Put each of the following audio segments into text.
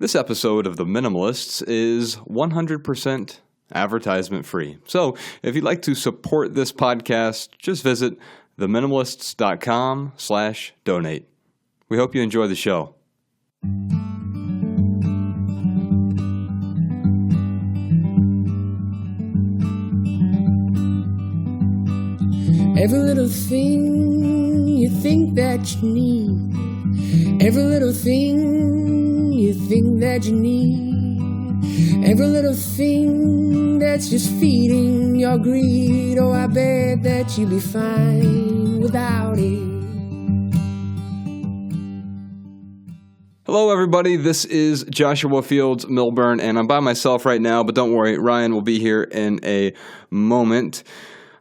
This episode of The Minimalists is 100% advertisement free. So if you'd like to support this podcast, just visit theminimalists.com/donate. We hope you enjoy the show. Every little thing you think that you need. Every little thing you think that you need. Every little thing that's just feeding your greed. Oh, I bet that you'd be fine without it. Hello, everybody. This is Joshua Fields Milburn, and I'm by myself right now, but don't worry, Ryan will be here in a moment.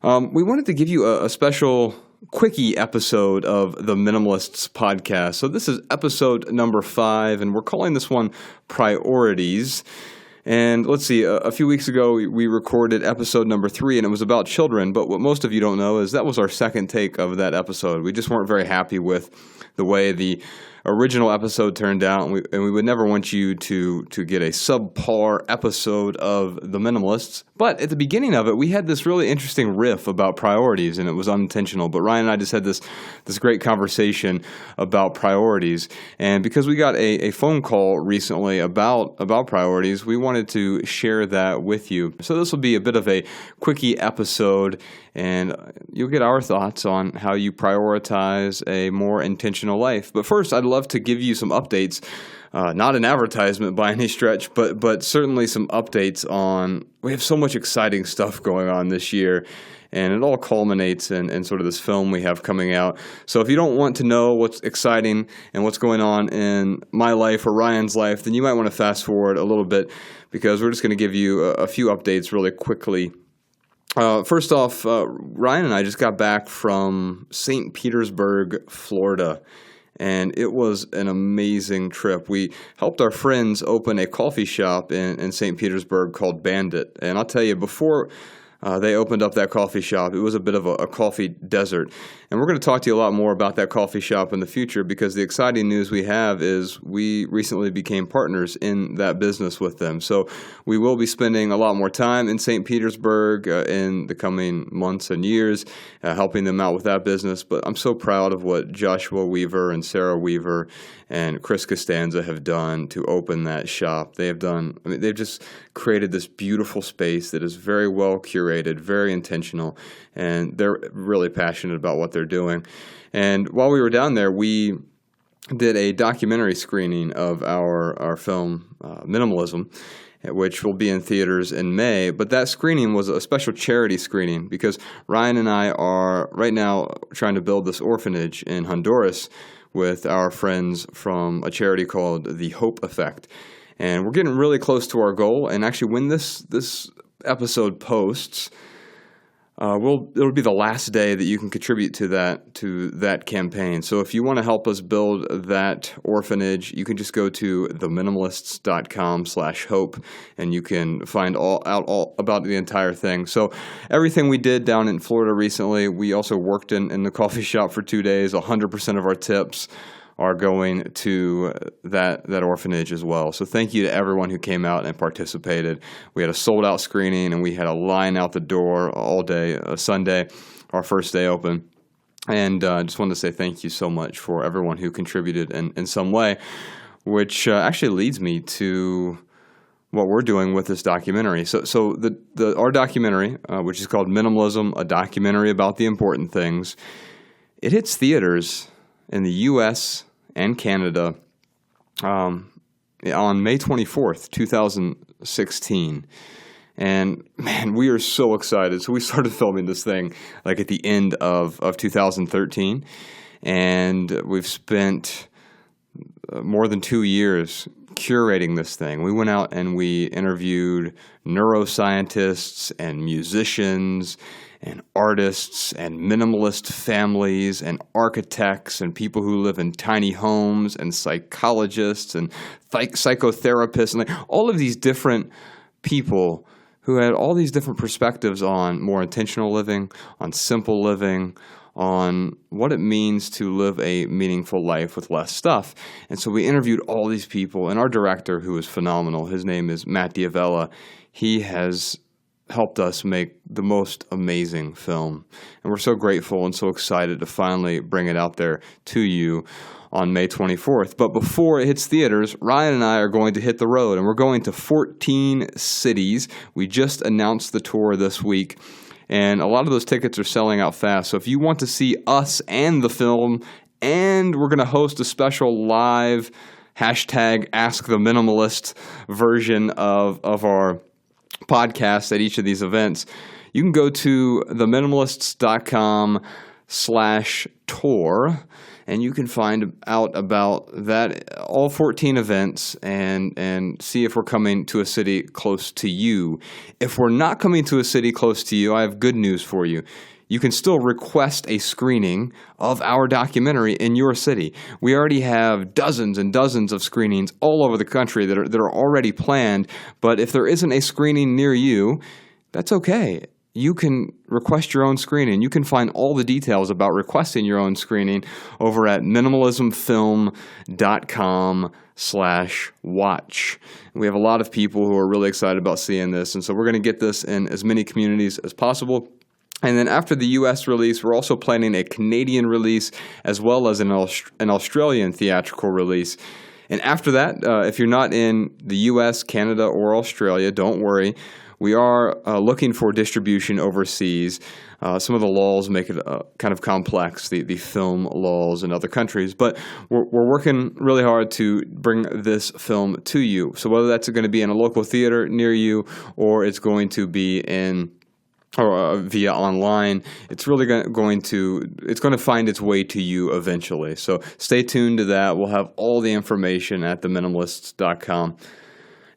We wanted to give you a special quickie episode of the Minimalists podcast. So this is episode number 5, and we're calling this one Priorities. And let's see, a few weeks ago, we recorded episode number 3, and it was about children. But what most of you don't know is that was our second take of that episode. We just weren't very happy with the way the original episode turned out, and we would never want you to get a subpar episode of The Minimalists. But at the beginning of it, we had this really interesting riff about priorities, and it was unintentional. But Ryan and I just had this great conversation about priorities. And because we got a phone call recently about priorities, we wanted to share that with you. So this will be a bit of a quickie episode, and you'll get our thoughts on how you prioritize a more intentional life. But first, I'd love to give you some updates. Not an advertisement by any stretch, but certainly some updates on, we have so much exciting stuff going on this year, and it all culminates in sort of this film we have coming out. So if you don't want to know what's exciting and what's going on in my life or Ryan's life, then you might want to fast forward a little bit, because we're just going to give you a few updates really quickly. First off, Ryan and I just got back from St. Petersburg, Florida, and it was an amazing trip. We helped our friends open a coffee shop in St. Petersburg called Bandit, and I'll tell you, before they opened up that coffee shop, it was a bit of a coffee desert. And we're going to talk to you a lot more about that coffee shop in the future, because the exciting news we have is we recently became partners in that business with them. So we will be spending a lot more time in St. Petersburg in the coming months and years, helping them out with that business. But I'm so proud of what Joshua Weaver and Sarah Weaver and Chris Costanza have done to open that shop. They've just created this beautiful space that is very well curated, very intentional, and they're really passionate about what they're doing. And while we were down there, we did a documentary screening of our film, Minimalism, which will be in theaters in May. But that screening was a special charity screening, because Ryan and I are right now trying to build this orphanage in Honduras with our friends from a charity called The Hope Effect. And we're getting really close to our goal. And actually, when this episode posts, it'll be the last day that you can contribute to that campaign. So if you want to help us build that orphanage, you can just go to theminimalists.com/hope, and you can find all about the entire thing. So everything we did down in Florida recently, we also worked in the coffee shop for 2 days. 100% of our tips are going to that orphanage as well. So thank you to everyone who came out and participated. We had a sold-out screening, and we had a line out the door all day, Sunday, our first day open. And I just wanted to say thank you so much for everyone who contributed in some way, which actually leads me to what we're doing with this documentary. So our documentary, which is called Minimalism, a documentary about the important things, it hits theaters in the U.S. and Canada on May 24th, 2016. And man, we are so excited. So we started filming this thing like at the end of 2013. And we've spent more than 2 years curating this thing. We went out and we interviewed neuroscientists and musicians and artists and minimalist families and architects and people who live in tiny homes and psychologists and psychotherapists and all of these different people who had all these different perspectives on more intentional living, on simple living, on what it means to live a meaningful life with less stuff. And so we interviewed all these people, and our director, who is phenomenal, his name is Matt Diavella, he has helped us make the most amazing film. And we're so grateful and so excited to finally bring it out there to you on May 24th. But before it hits theaters, Ryan and I are going to hit the road, and we're going to 14 cities. We just announced the tour this week, and a lot of those tickets are selling out fast. So if you want to see us and the film, and we're going to host a special live hashtag Ask the Minimalist version of our podcast at each of these events, you can go to theminimalists.com/tour, and you can find out about that, all 14 events, and see if we're coming to a city close to you. If we're not coming to a city close to you, I have good news for you. You can still request a screening of our documentary in your city. We already have dozens and dozens of screenings all over the country that are already planned, but if there isn't a screening near you, that's okay. You can request your own screening. You can find all the details about requesting your own screening over at minimalismfilm.com/watch. We have a lot of people who are really excited about seeing this, and so we're going to get this in as many communities as possible. And then after the U.S. release, we're also planning a Canadian release as well as an Australian theatrical release. And after that, if you're not in the U.S., Canada, or Australia, don't worry. We are looking for distribution overseas. Some of the laws make it kind of complex, the film laws in other countries. But we're working really hard to bring this film to you. So whether that's going to be in a local theater near you or it's going to be in or via online, it's really going to find its way to you eventually. So stay tuned to that. We'll have all the information at theminimalists.com.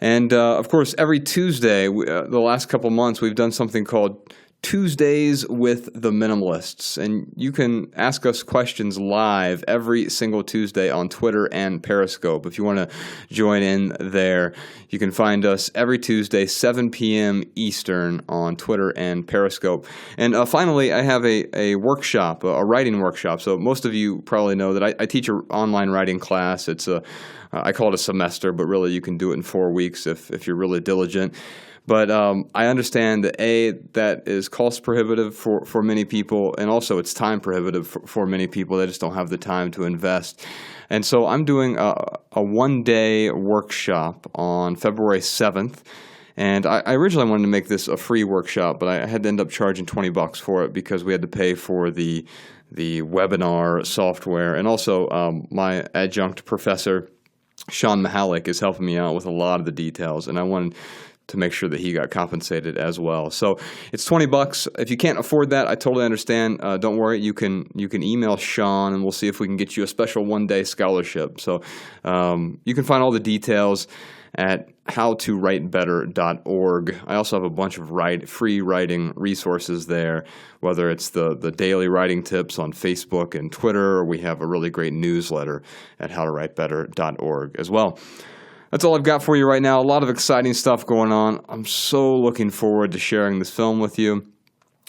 And, of course, every Tuesday, the last couple months, we've done something called Tuesdays with the Minimalists. And you can ask us questions live every single Tuesday on Twitter and Periscope. If you want to join in there, you can find us every Tuesday, 7 p.m. Eastern on Twitter and Periscope. And finally, I have a workshop, a writing workshop. So most of you probably know that I teach an online writing class. It's I call it a semester, but really you can do it in 4 weeks if you're really diligent. But I understand that, that is cost prohibitive for many people, and also it's time prohibitive for many people. They just don't have the time to invest. And so I'm doing a one-day workshop on February 7th. And I originally wanted to make this a free workshop, but I had to end up charging $20 for it because we had to pay for the webinar software. And also my adjunct professor, Sean Mahalik, is helping me out with a lot of the details, and I wanted to make sure that he got compensated as well. So it's $20. If you can't afford that, I totally understand. Don't worry. You can email Sean, and we'll see if we can get you a special one-day scholarship. So you can find all the details at howtowritebetter.org. I also have a bunch of free writing resources there, whether it's the daily writing tips on Facebook and Twitter, or we have a really great newsletter at howtowritebetter.org as well. That's all I've got for you right now. A lot of exciting stuff going on. I'm so looking forward to sharing this film with you.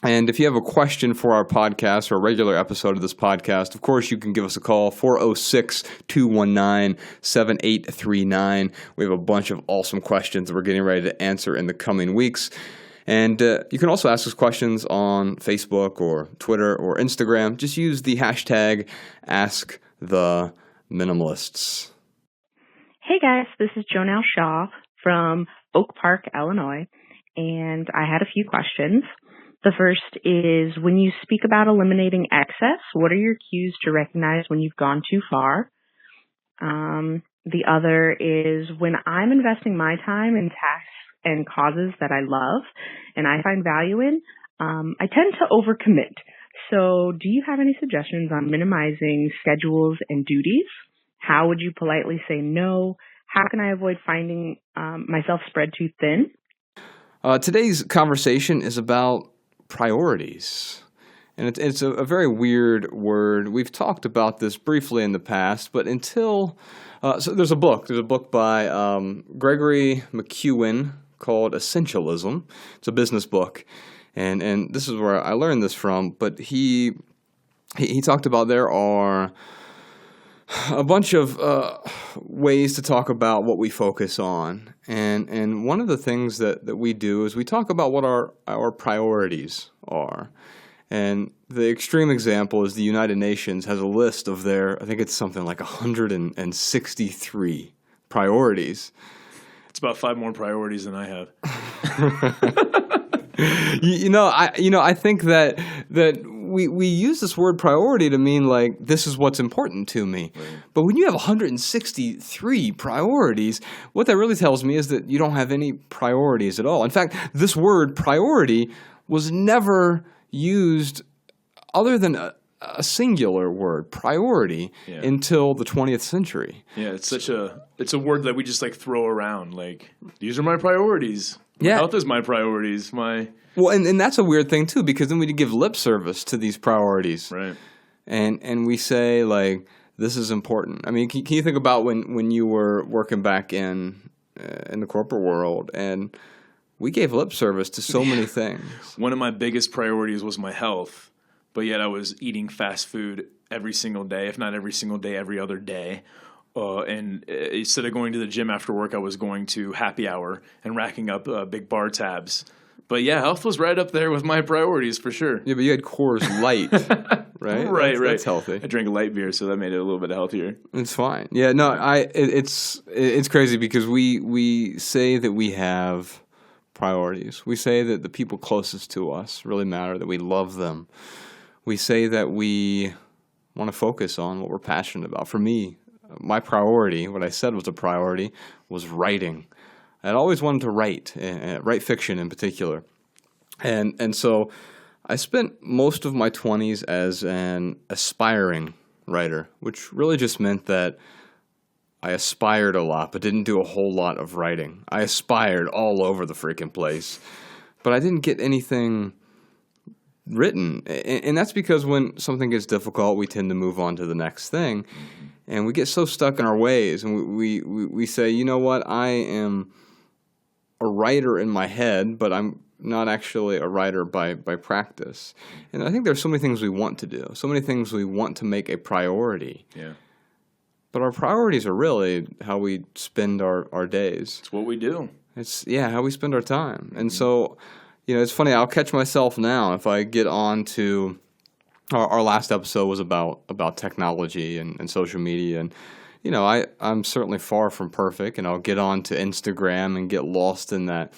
And if you have a question for our podcast or a regular episode of this podcast, of course, you can give us a call, 406-219-7839. We have a bunch of awesome questions that we're getting ready to answer in the coming weeks. And you can also ask us questions on Facebook or Twitter or Instagram. Just use the hashtag AskTheMinimalists. Hey guys, this is Jonelle Shaw from Oak Park, Illinois, and I had a few questions. The first is, when you speak about eliminating excess, what are your cues to recognize when you've gone too far? The other is, when I'm investing my time in tasks and causes that I love and I find value in, I tend to overcommit. So do you have any suggestions on minimizing schedules and duties? How would you politely say no? How can I avoid finding myself spread too thin? Today's conversation is about priorities. And it's a very weird word. We've talked about this briefly in the past, but until so there's a book by Gregory McEwen called Essentialism. It's a business book, and this is where I learned this from. But he he talked about there are a bunch of ways to talk about what we focus on. And one of the things that we do is we talk about what our priorities are. And the extreme example is the United Nations has a list of their, I think it's something like 163 priorities. It's about 5 more priorities than I have. I think that we use this word priority to mean like this is what's important to me. Right. But when you have 163 priorities, what that really tells me is that you don't have any priorities at all. In fact, this word priority was never used other than a singular word, priority, until the 20th century. Yeah, it's a word that we just like throw around. Like, these are my priorities. My health is my priorities. Well, and that's a weird thing too, because then we give lip service to these priorities, right? And we say like this is important. I mean, can you think about when you were working back in the corporate world, and we gave lip service to so many things. One of my biggest priorities was my health, but yet I was eating fast food every single day, if not every single day, every other day. And instead of going to the gym after work, I was going to happy hour and racking up big bar tabs. But yeah, health was right up there with my priorities for sure. Yeah, but you had Coors Light, right? Right. That's healthy. I drank a light beer, so that made it a little bit healthier. It's fine. Yeah, no, it's crazy because we say that we have priorities. We say that the people closest to us really matter, that we love them. We say that we want to focus on what we're passionate about. For me, my priority, what I said was a priority, was writing. I'd always wanted to write fiction in particular. And so I spent most of my 20s as an aspiring writer, which really just meant that I aspired a lot but didn't do a whole lot of writing. I aspired all over the freaking place, but I didn't get anything written. And that's because when something gets difficult, we tend to move on to the next thing. And we get so stuck in our ways, and we say, you know what, I am a writer in my head, but I'm not actually a writer by practice. And I think there's so many things we want to do, so many things we want to make a priority. Yeah. But our priorities are really how we spend our days. It's what we do. It's how we spend our time. And so, it's funny, I'll catch myself now if I get on to our last episode was about technology and social media, and I'm certainly far from perfect, and I'll get on to Instagram and get lost in that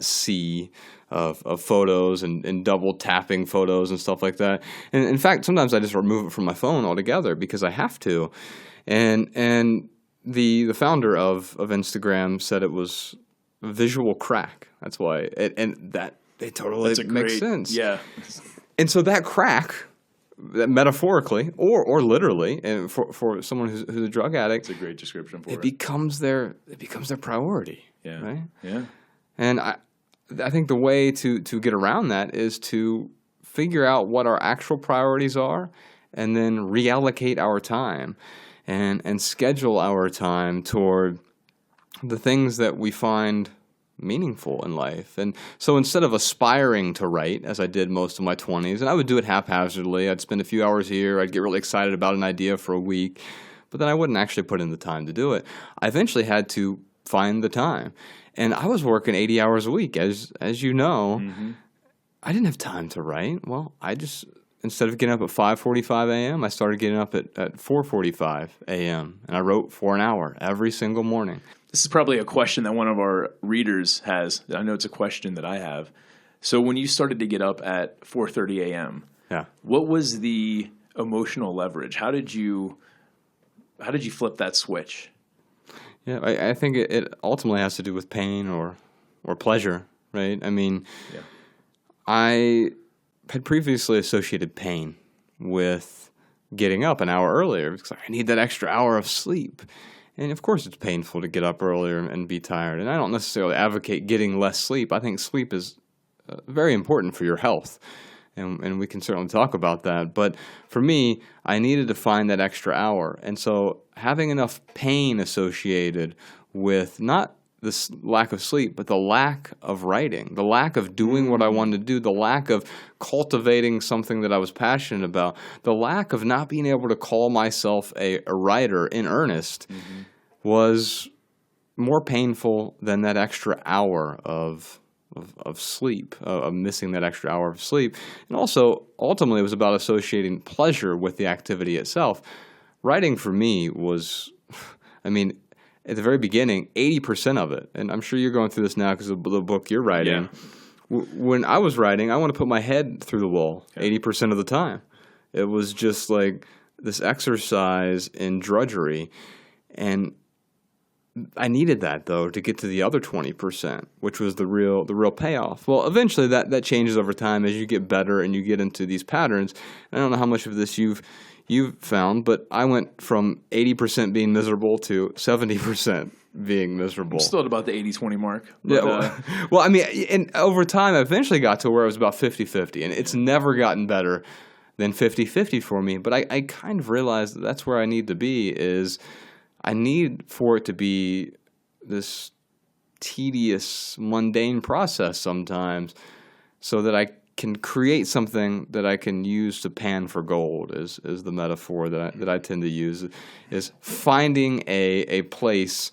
sea of photos and double tapping photos and stuff like that. And in fact, sometimes I just remove it from my phone altogether because I have to. And the founder of Instagram said it was visual crack. That's why, and that it totally makes sense. Yeah. And so that crack, metaphorically or literally, and for someone who's a drug addict, it's a great description for it. It becomes their priority. Yeah. Right. Yeah. And I think the way to get around that is to figure out what our actual priorities are, and then reallocate our time, and schedule our time toward the things that we find meaningful in life. And so instead of aspiring to write, as I did most of my 20s, and I would do it haphazardly, I'd spend a few hours here, I'd get really excited about an idea for a week, but then I wouldn't actually put in the time to do it. I eventually had to find the time. And I was working 80 hours a week, as you know. Mm-hmm. I didn't have time to write. Well, I just, instead of getting up at 5:45 a.m., I started getting up at 4:45 a.m., and I wrote for an hour every single morning. This is probably a question that one of our readers has. I know it's a question that I have. So when you started to get up at 4:30 a.m., what was the emotional leverage? How did you flip that switch? Yeah, I think it ultimately has to do with pain or pleasure, right? I mean, I had previously associated pain with getting up an hour earlier because I need that extra hour of sleep. And of course it's painful to get up earlier and be tired. And I don't necessarily advocate getting less sleep. I think sleep is very important for your health. And we can certainly talk about that. But for me, I needed to find that extra hour. And so having enough pain associated with not this lack of sleep, but the lack of writing, the lack of doing what I wanted to do, the lack of cultivating something that I was passionate about, the lack of not being able to call myself a writer in earnest was more painful than that extra hour of sleep, of missing that extra hour of sleep. And also, ultimately, it was about associating pleasure with the activity itself. Writing for me was, at the very beginning, 80% of it, and I'm sure you're going through this now because of the book you're writing. Yeah. When I was writing, I want to put my head through the wall 80% of the time. It was just like this exercise in drudgery, and I needed that, though, to get to the other 20%, which was the real payoff. Well, eventually that changes over time as you get better and you get into these patterns. I don't know how much of this you've found, but I went from 80% being miserable to 70% being miserable. I'm still at about the 80-20 mark. But, and over time, I eventually got to where I was about 50-50, and it's never gotten better than 50-50 for me. But I kind of realized that's where I need to be. Is I need for it to be this tedious, mundane process sometimes, so that I can create something that I can use to pan for gold, is the metaphor that I tend to use, is finding a place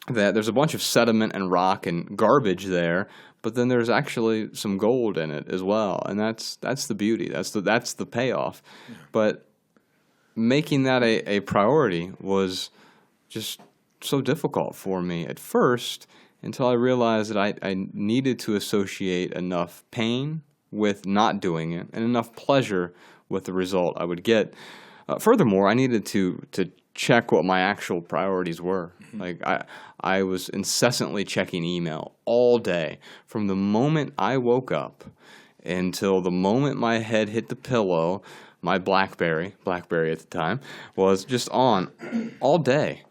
that there's a bunch of sediment and rock and garbage there, but then there's actually some gold in it as well, and that's the beauty, that's the payoff. Yeah. But making that a priority was just so difficult for me at first, until I realized that I needed to associate enough pain with not doing it and enough pleasure with the result I would get. Furthermore, I needed to check what my actual priorities were. Mm-hmm. Like I was incessantly checking email all day, from the moment I woke up until the moment my head hit the pillow. My BlackBerry at the time, was just on all day.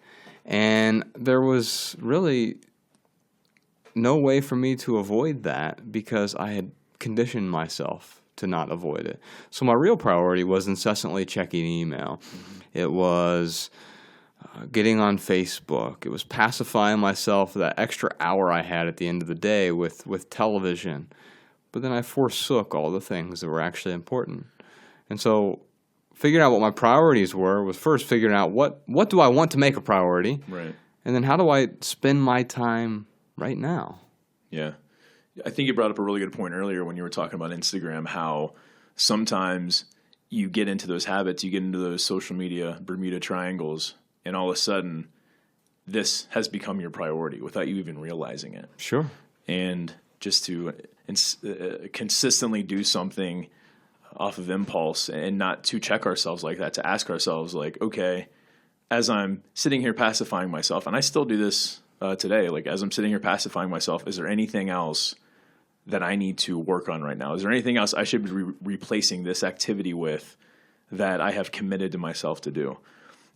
And there was really no way for me to avoid that because I had conditioned myself to not avoid it. So my real priority was incessantly checking email. Mm-hmm. It was getting on Facebook. It was pacifying myself that extra hour I had at the end of the day with television. But then I forsook all the things that were actually important. And so figuring out what my priorities were was first figuring out what do I want to make a priority, right? And then how do I spend my time right now? Yeah. I think you brought up a really good point earlier when you were talking about Instagram, how sometimes you get into those habits, you get into those social media Bermuda triangles, and all of a sudden this has become your priority without you even realizing it. Sure. And just to consistently do something off of impulse and not to check ourselves like that, to ask ourselves like, okay, as I'm sitting here pacifying myself, and I still do this today, like as I'm sitting here pacifying myself, is there anything else that I need to work on right now? Is there anything else I should be replacing this activity with that I have committed to myself to do?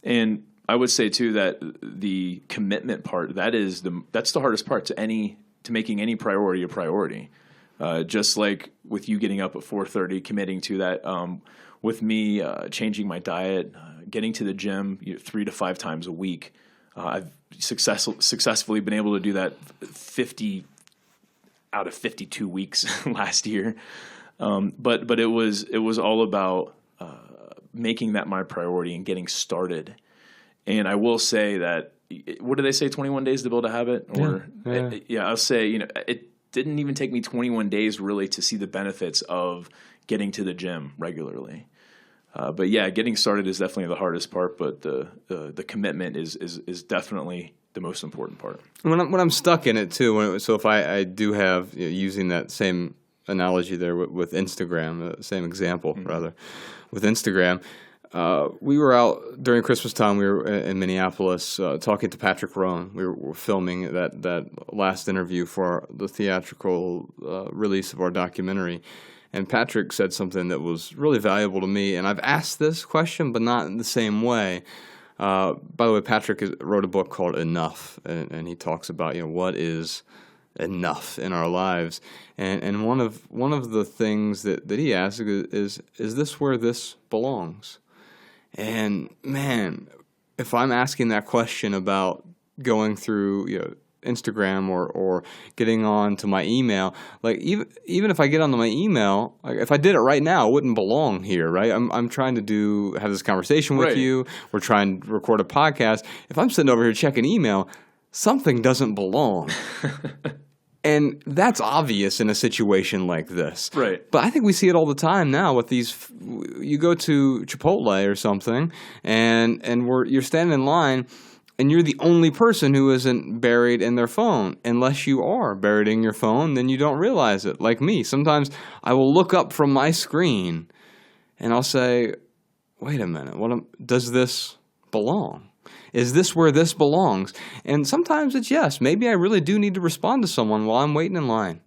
And I would say too that the commitment part, that's the hardest part to making any priority a priority. Just like with you getting up at 4:30, committing to that. With me changing my diet, getting to the gym 3 to 5 times a week. I've successfully been able to do that 50 out of 52 weeks last year. But it was all about making that my priority and getting started. And I will say that, what do they say, 21 days to build a habit? Or I'll say, it didn't even take me 21 days really to see the benefits of getting to the gym regularly. But yeah, getting started is definitely the hardest part, but the commitment is definitely the most important part. When I'm stuck in it too, so if I do have, using that same analogy there with Instagram, same example rather, with Instagram, we were out during Christmas time. We were in Minneapolis talking to Patrick Rohn. We were filming that last interview for the theatrical release of our documentary. And Patrick said something that was really valuable to me. And I've asked this question, but not in the same way. By the way, Patrick wrote a book called Enough, and he talks about what is enough in our lives. And one of the things that he asks is this where this belongs? And man, if I'm asking that question about going through Instagram or getting on to my email. Like even if I get onto my email, like if I did it right now, it wouldn't belong here, right? I'm trying to have this conversation with you. We're trying to record a podcast. If I'm sitting over here checking email, something doesn't belong. And that's obvious in a situation like this. Right. But I think we see it all the time now with these. You go to Chipotle or something, and you're standing in line, and you're the only person who isn't buried in their phone. Unless you are buried in your phone, then you don't realize it. Like me, sometimes I will look up from my screen, and I'll say, "Wait a minute, does this belong? Is this where this belongs?" And sometimes it's yes. Maybe I really do need to respond to someone while I'm waiting in line.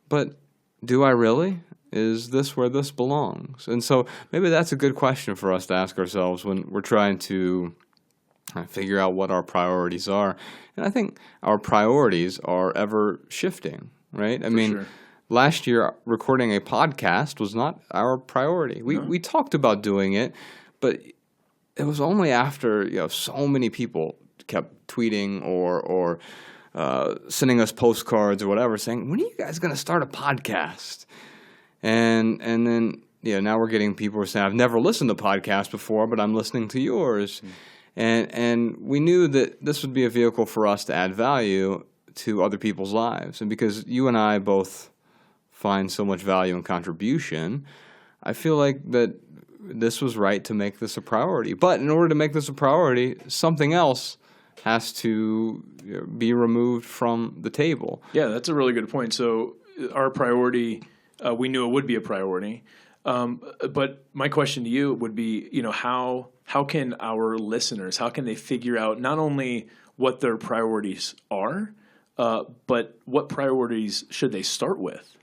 But do I really? Is this where this belongs? And so maybe that's a good question for us to ask ourselves when we're trying to figure out what our priorities are. And I think our priorities are ever shifting, right? I mean, last year recording a podcast was not our priority. We talked about doing it, but it was only after so many people kept tweeting or sending us postcards or whatever, saying, "When are you guys going to start a podcast?" And then now we're getting people who are saying, "I've never listened to podcasts before, but I'm listening to yours." And we knew that this would be a vehicle for us to add value to other people's lives, and because you and I both find so much value and contribution, I feel like that this was right to make this a priority. But in order to make this a priority, something else has to be removed from the table. Yeah, that's a really good point. So our priority, we knew it would be a priority. But my question to you would be, how can our listeners, how can they figure out not only what their priorities are, but what priorities should they start with?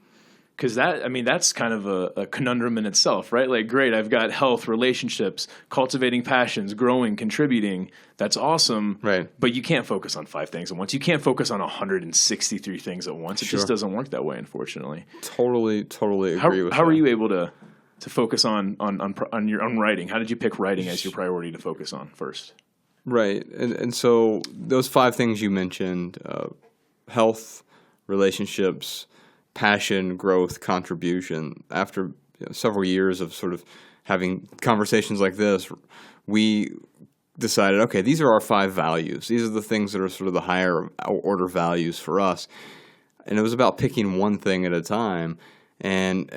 Because that's kind of a conundrum in itself, right? Like, great, I've got health, relationships, cultivating passions, growing, contributing. That's awesome. Right. But you can't focus on 5 things at once. You can't focus on 163 things at once. It just doesn't work that way, unfortunately. Totally agree with that. How are you able to focus on your own writing? How did you pick writing as your priority to focus on first? Right. And so those 5 things you mentioned, health, relationships, passion, growth, contribution. After several years of sort of having conversations like this, we decided, okay, these are our 5 values. These are the things that are sort of the higher order values for us. And it was about picking one thing at a time and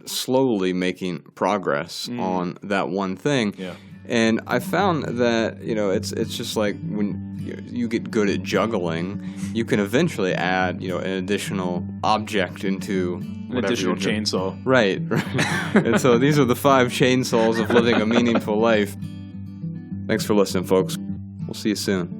slowly making progress on that one thing. Yeah. And I found that, it's just like when you get good at juggling, you can eventually add, an additional object into an additional chainsaw. Right. And so these are the 5 chainsaws of living a meaningful life. Thanks for listening, folks. We'll see you soon.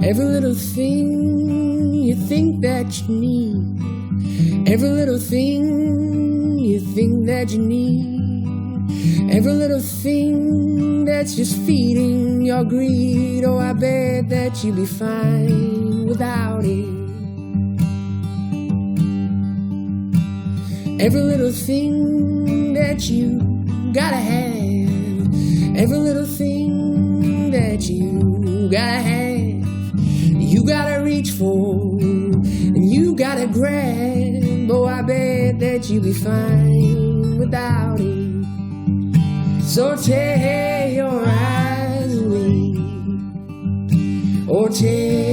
Every little thing you think that you need, every little thing you think that you need, every little thing that's just feeding your greed. Oh, I bet that you'd be fine without it. Every little thing that you gotta have, every little thing that you gotta have, you gotta reach for, and you gotta grab. Oh, I bet that you'll be fine without it. So tear your eyes away, or tear